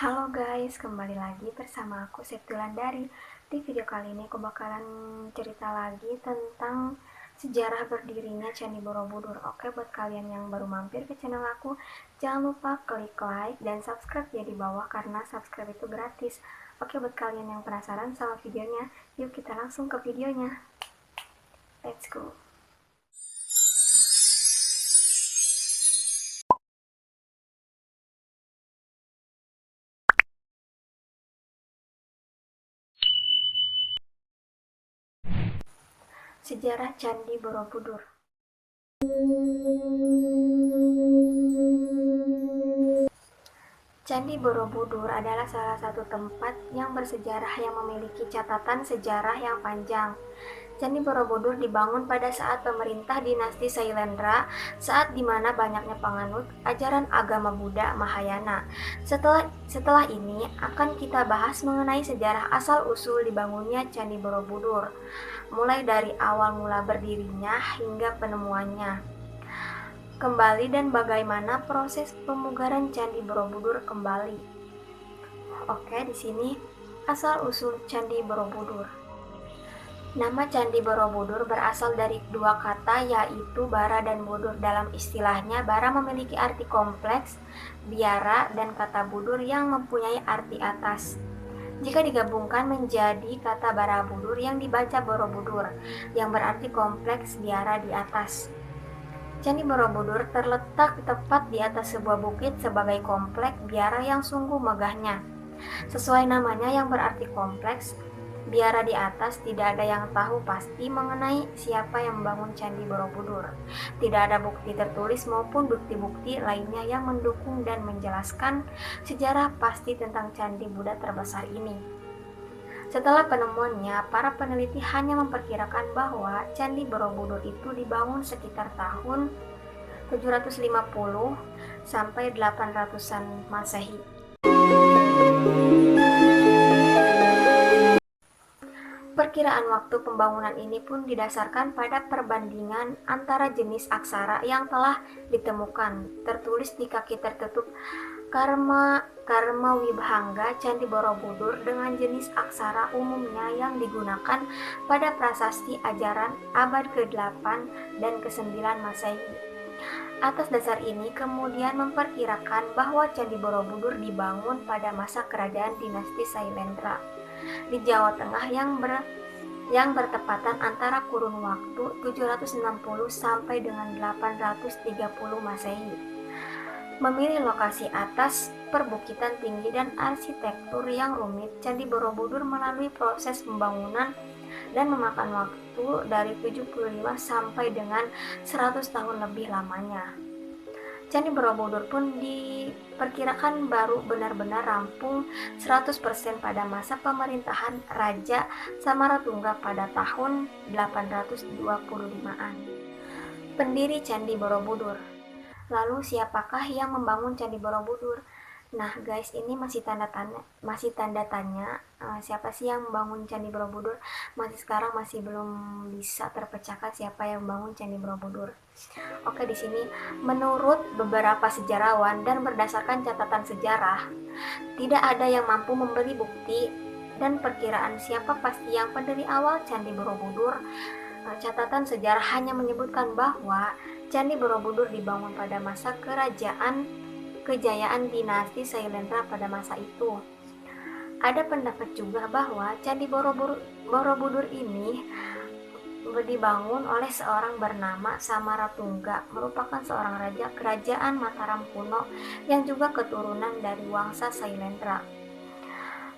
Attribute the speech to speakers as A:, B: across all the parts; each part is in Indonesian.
A: Halo guys, kembali lagi bersama aku Septilandari. Di video kali ini aku bakalan cerita lagi tentang sejarah berdirinya Candi Borobudur. Oke, buat kalian yang baru mampir ke channel aku, jangan lupa klik like dan subscribe ya di bawah karena subscribe itu gratis. Oke, buat kalian yang penasaran sama videonya, yuk kita langsung ke videonya. Let's go. Sejarah Candi Borobudur. Candi Borobudur adalah salah satu tempat yang bersejarah yang memiliki catatan sejarah yang panjang. Candi Borobudur dibangun pada saat pemerintah dinasti Sailendra, saat dimana banyaknya penganut ajaran agama Buddha Mahayana. Setelah ini akan kita bahas mengenai sejarah asal-usul dibangunnya Candi Borobudur, mulai dari awal mula berdirinya hingga penemuannya kembali dan bagaimana proses pemugaran Candi Borobudur kembali. Oke, di sini asal-usul Candi Borobudur. Nama Candi Borobudur berasal dari dua kata yaitu bara dan budur. Dalam istilahnya, bara memiliki arti kompleks, biara, dan kata budur yang mempunyai arti atas. Jika digabungkan menjadi kata Barabudur yang dibaca Borobudur, yang berarti kompleks biara di atas. Candi Borobudur terletak tepat di atas sebuah bukit sebagai kompleks biara yang sungguh megahnya. Sesuai namanya yang berarti kompleks, biara di atas, tidak ada yang tahu pasti mengenai siapa yang membangun Candi Borobudur. Tidak ada bukti tertulis maupun bukti-bukti lainnya yang mendukung dan menjelaskan sejarah pasti tentang Candi Buddha terbesar ini. Setelah penemuannya, para peneliti hanya memperkirakan bahwa Candi Borobudur itu dibangun sekitar tahun 750 sampai 800-an Masehi. Perkiraan waktu pembangunan ini pun didasarkan pada perbandingan antara jenis aksara yang telah ditemukan, tertulis di kaki tertutup Karma Wibhanga Candi Borobudur dengan jenis aksara umumnya yang digunakan pada prasasti ajaran abad ke-8 dan ke-9 Masehi. Atas dasar ini kemudian memperkirakan bahwa Candi Borobudur dibangun pada masa kerajaan dinasti Sailendra di Jawa Tengah yang bertepatan antara kurun waktu 760 sampai dengan 830 Masehi. Memilih lokasi atas perbukitan tinggi dan arsitektur yang rumit, Candi Borobudur melalui proses pembangunan dan memakan waktu dari 75 sampai dengan 100 tahun lebih lamanya. Candi Borobudur pun diperkirakan baru benar-benar rampung 100% pada masa pemerintahan Raja Samaratungga pada tahun 825-an. Pendiri Candi Borobudur. Lalu siapakah yang membangun Candi Borobudur? Nah guys, ini masih tanda tanya siapa sih yang membangun Candi Borobudur. Sekarang masih belum bisa terpecahkan siapa yang membangun Candi Borobudur. Oke, di sini menurut beberapa sejarawan dan berdasarkan catatan sejarah, tidak ada yang mampu memberi bukti dan perkiraan siapa pasti yang pendiri awal Candi Borobudur. Catatan sejarah hanya menyebutkan bahwa Candi Borobudur dibangun pada masa kejayaan dinasti Sailendra pada masa itu. Ada pendapat juga bahwa Candi Borobudur ini dibangun oleh seorang bernama Samaratungga, merupakan seorang raja kerajaan Mataram kuno yang juga keturunan dari wangsa Sailendra.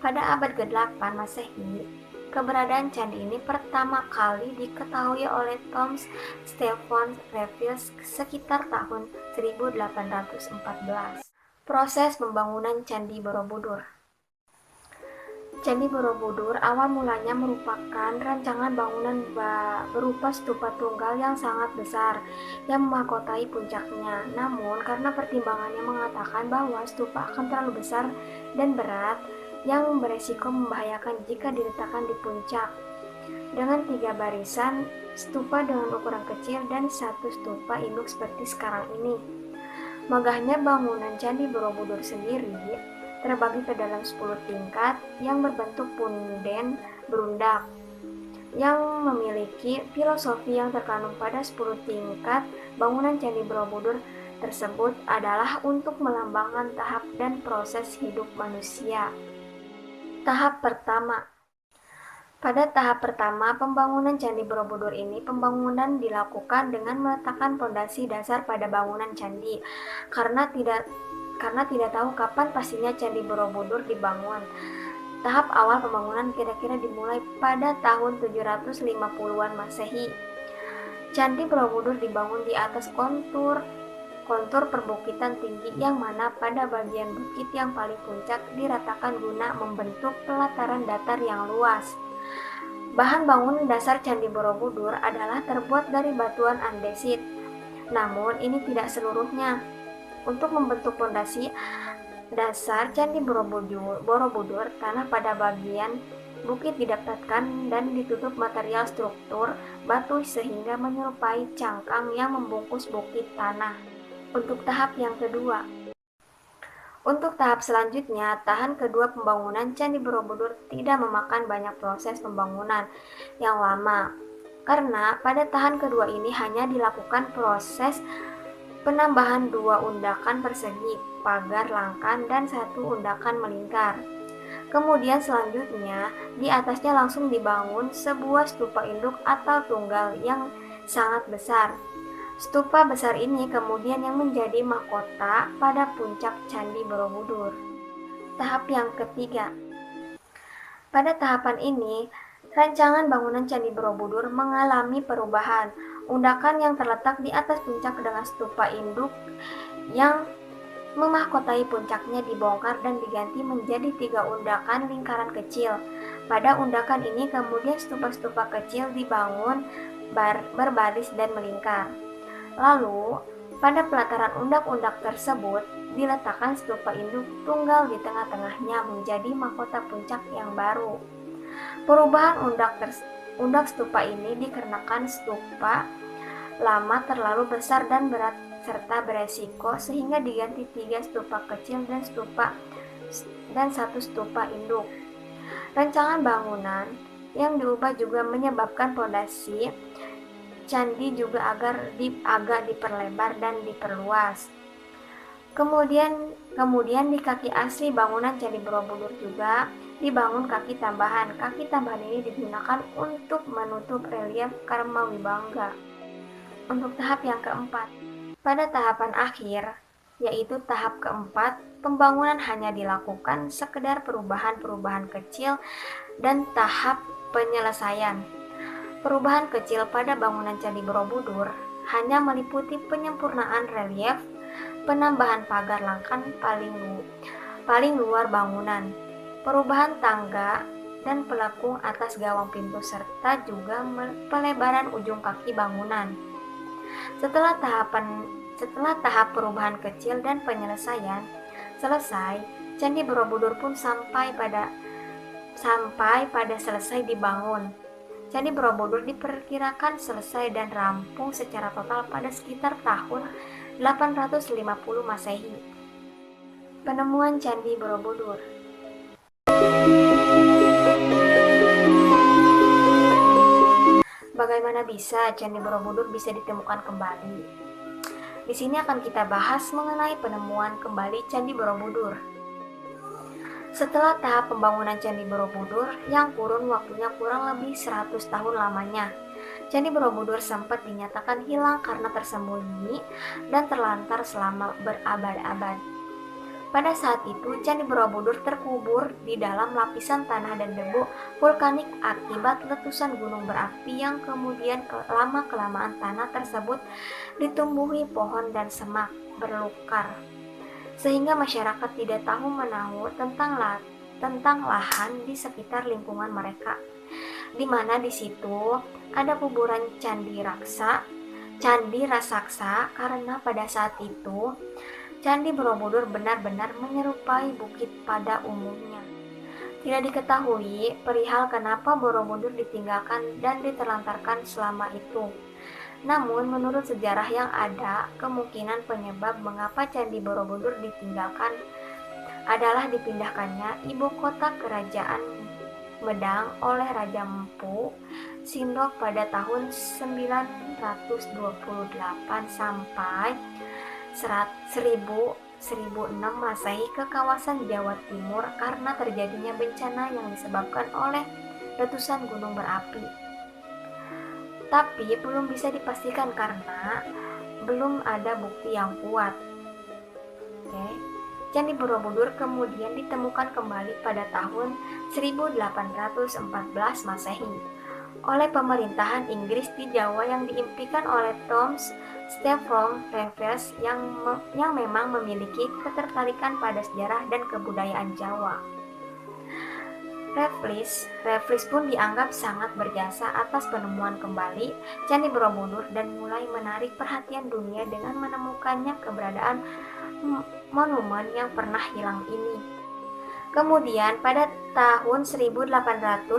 A: Pada abad ke-8 Masehi, keberadaan candi ini pertama kali diketahui oleh Thomas Stephen Raffles sekitar tahun 1814. Proses pembangunan Candi Borobudur. Candi Borobudur awal mulanya merupakan rancangan bangunan berupa stupa tunggal yang sangat besar yang memahkotai puncaknya. Namun karena pertimbangannya mengatakan bahwa stupa akan terlalu besar dan berat yang beresiko membahayakan jika diletakkan di puncak. Dengan 3 barisan stupa dengan ukuran kecil dan 1 stupa induk seperti sekarang ini. Megahnya bangunan Candi Borobudur sendiri terbagi ke dalam 10 tingkat yang berbentuk punden berundak, yang memiliki filosofi yang terkandung pada 10 tingkat bangunan Candi Borobudur tersebut adalah untuk melambangkan tahap dan proses hidup manusia. Tahap pertama. Pada tahap pertama pembangunan Candi Borobudur ini, pembangunan dilakukan dengan meletakkan pondasi dasar pada bangunan candi, karena tidak tahu kapan pastinya Candi Borobudur dibangun. Tahap awal pembangunan kira-kira dimulai pada tahun 750-an Masehi. Candi Borobudur dibangun di atas kontur perbukitan tinggi yang mana pada bagian bukit yang paling puncak diratakan guna membentuk pelataran datar yang luas. Bahan bangunan dasar Candi Borobudur adalah terbuat dari batuan andesit. Namun ini tidak seluruhnya. Untuk membentuk pondasi dasar Candi Borobudur, tanah pada bagian bukit didapatkan dan ditutup material struktur batu sehingga menyerupai cangkang yang membungkus bukit tanah. Untuk tahap yang kedua. Untuk tahap selanjutnya, tahap kedua pembangunan Candi Borobudur tidak memakan banyak proses pembangunan yang lama, karena pada tahap kedua ini hanya dilakukan proses penambahan 2 undakan persegi, pagar langkan, dan 1 undakan melingkar. Kemudian selanjutnya, di atasnya langsung dibangun sebuah stupa induk atau tunggal yang sangat besar. Stupa besar ini kemudian yang menjadi mahkota pada puncak Candi Borobudur. Tahap yang ketiga. Pada tahapan ini, rancangan bangunan Candi Borobudur mengalami perubahan. Undakan yang terletak di atas puncak dengan stupa induk yang memahkotai puncaknya dibongkar dan diganti menjadi 3 undakan lingkaran kecil. Pada undakan ini kemudian stupa-stupa kecil dibangun berbaris dan melingkar. Lalu, pada pelataran undak-undak tersebut diletakkan stupa induk tunggal di tengah-tengahnya menjadi mahkota puncak yang baru. Perubahan undak stupa ini dikarenakan stupa lama terlalu besar dan berat serta beresiko sehingga diganti 3 stupa kecil dan 1 stupa induk. Rancangan bangunan yang diubah juga menyebabkan pondasi candi juga agak diperlebar dan diperluas. Kemudian di kaki asli bangunan Candi Borobudur juga dibangun kaki tambahan. Kaki tambahan ini digunakan untuk menutup relief Karma Wibangga. Untuk tahap yang keempat. Pada tahapan akhir, yaitu tahap keempat, pembangunan hanya dilakukan sekedar perubahan-perubahan kecil dan tahap penyelesaian. Perubahan kecil pada bangunan Candi Borobudur hanya meliputi penyempurnaan relief, penambahan pagar langkan paling luar bangunan, perubahan tangga dan pelekung atas gawang pintu serta juga pelebaran ujung kaki bangunan. Setelah tahap perubahan kecil dan penyelesaian selesai, Candi Borobudur pun sampai pada selesai dibangun. Candi Borobudur diperkirakan selesai dan rampung secara total pada sekitar tahun 850 Masehi. Penemuan Candi Borobudur. Bagaimana bisa Candi Borobudur bisa ditemukan kembali? Di sini akan kita bahas mengenai penemuan kembali Candi Borobudur. Setelah tahap pembangunan Candi Borobudur yang kurun waktunya kurang lebih 100 tahun lamanya, Candi Borobudur sempat dinyatakan hilang karena tersembunyi dan terlantar selama berabad-abad. Pada saat itu, Candi Borobudur terkubur di dalam lapisan tanah dan debu vulkanik akibat letusan gunung berapi yang kemudian lama-kelamaan tanah tersebut ditumbuhi pohon dan semak berlukar, sehingga masyarakat tidak tahu menahu tentang lahan di sekitar lingkungan mereka, di mana di situ ada kuburan Candi Raksasa karena pada saat itu Candi Borobudur benar-benar menyerupai bukit pada umumnya. Tidak diketahui perihal kenapa Borobudur ditinggalkan dan diterlantarkan selama itu. Namun, menurut sejarah yang ada, kemungkinan penyebab mengapa Candi Borobudur ditinggalkan adalah dipindahkannya ibu kota kerajaan Medang oleh Raja Empu Sindok pada tahun 928 sampai 1006 Masehi ke kawasan Jawa Timur karena terjadinya bencana yang disebabkan oleh letusan gunung berapi. Tapi belum bisa dipastikan karena belum ada bukti yang kuat. Oke. Candi Borobudur kemudian ditemukan kembali pada tahun 1814 Masehi oleh pemerintahan Inggris di Jawa yang diimpikan oleh Thomas Stephen Raffles yang memang memiliki ketertarikan pada sejarah dan kebudayaan Jawa. Raffles pun dianggap sangat berjasa atas penemuan kembali Candi Borobudur dan mulai menarik perhatian dunia dengan menemukannya keberadaan monumen yang pernah hilang ini. Kemudian pada tahun 1882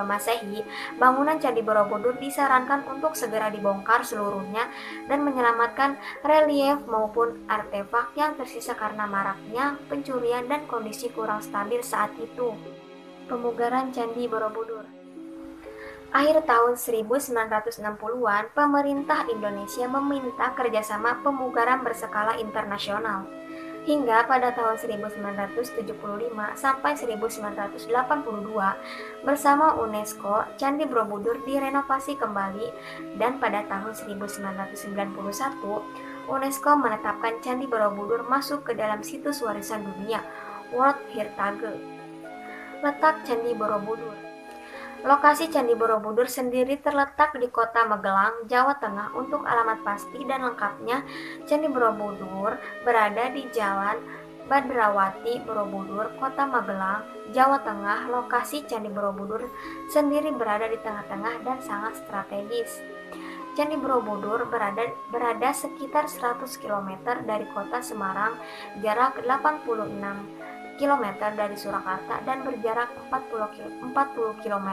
A: Masehi, bangunan Candi Borobudur disarankan untuk segera dibongkar seluruhnya dan menyelamatkan relief maupun artefak yang tersisa karena maraknya pencurian dan kondisi kurang stabil saat itu. Pemugaran Candi Borobudur. Akhir tahun 1960-an, pemerintah Indonesia meminta kerjasama pemugaran berskala internasional. Hingga pada tahun 1975 sampai 1982, bersama UNESCO, Candi Borobudur direnovasi kembali dan pada tahun 1991, UNESCO menetapkan Candi Borobudur masuk ke dalam situs warisan dunia World Heritage. Letak Candi Borobudur. Lokasi Candi Borobudur sendiri terletak di kota Magelang, Jawa Tengah. Untuk alamat pasti dan lengkapnya, Candi Borobudur berada di Jalan Badrawati Borobudur, Kota Magelang, Jawa Tengah. Lokasi Candi Borobudur sendiri berada di tengah-tengah dan sangat strategis. Candi Borobudur berada sekitar 100 km dari kota Semarang, jarak 86 km dari Surakarta dan berjarak 40 km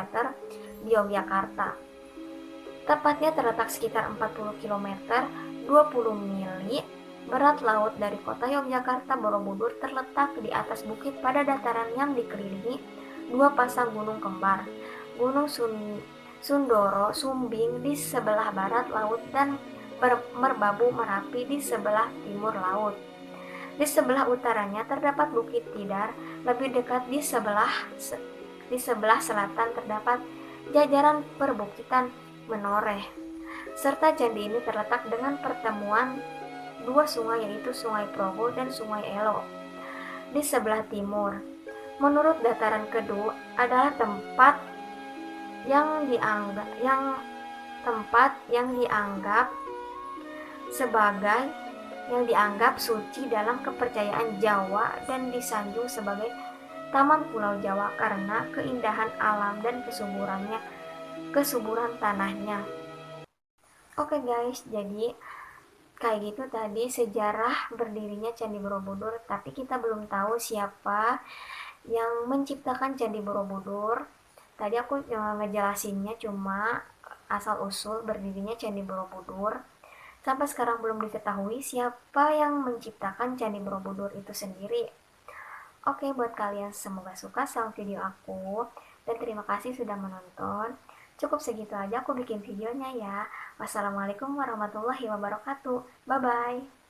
A: di Yogyakarta. Tepatnya terletak sekitar 40 km, 20 mili berat laut dari kota Yogyakarta. Borobudur terletak di atas bukit pada dataran yang dikelilingi dua pasang gunung kembar, Gunung Sundoro Sumbing di sebelah barat laut dan Merbabu Merapi di sebelah timur laut. Di sebelah utaranya terdapat Bukit Tidar, lebih dekat di sebelah selatan terdapat jajaran perbukitan Menoreh. Serta candi ini terletak dengan pertemuan dua sungai yaitu Sungai Progo dan Sungai Elo. Di sebelah timur, menurut dataran kedua adalah tempat yang dianggap suci dalam kepercayaan Jawa dan disanjung sebagai Taman Pulau Jawa karena keindahan alam dan kesuburan tanahnya. Oke guys, jadi kayak gitu tadi sejarah berdirinya Candi Borobudur, tapi kita belum tahu siapa yang menciptakan Candi Borobudur. Tadi aku ngejelasinnya cuma asal usul berdirinya Candi Borobudur. Sampai sekarang belum diketahui siapa yang menciptakan Candi Borobudur itu sendiri. Oke, buat kalian semoga suka sama video aku dan terima kasih sudah menonton. Cukup segitu aja aku bikin videonya ya. Wassalamualaikum warahmatullahi wabarakatuh. Bye bye.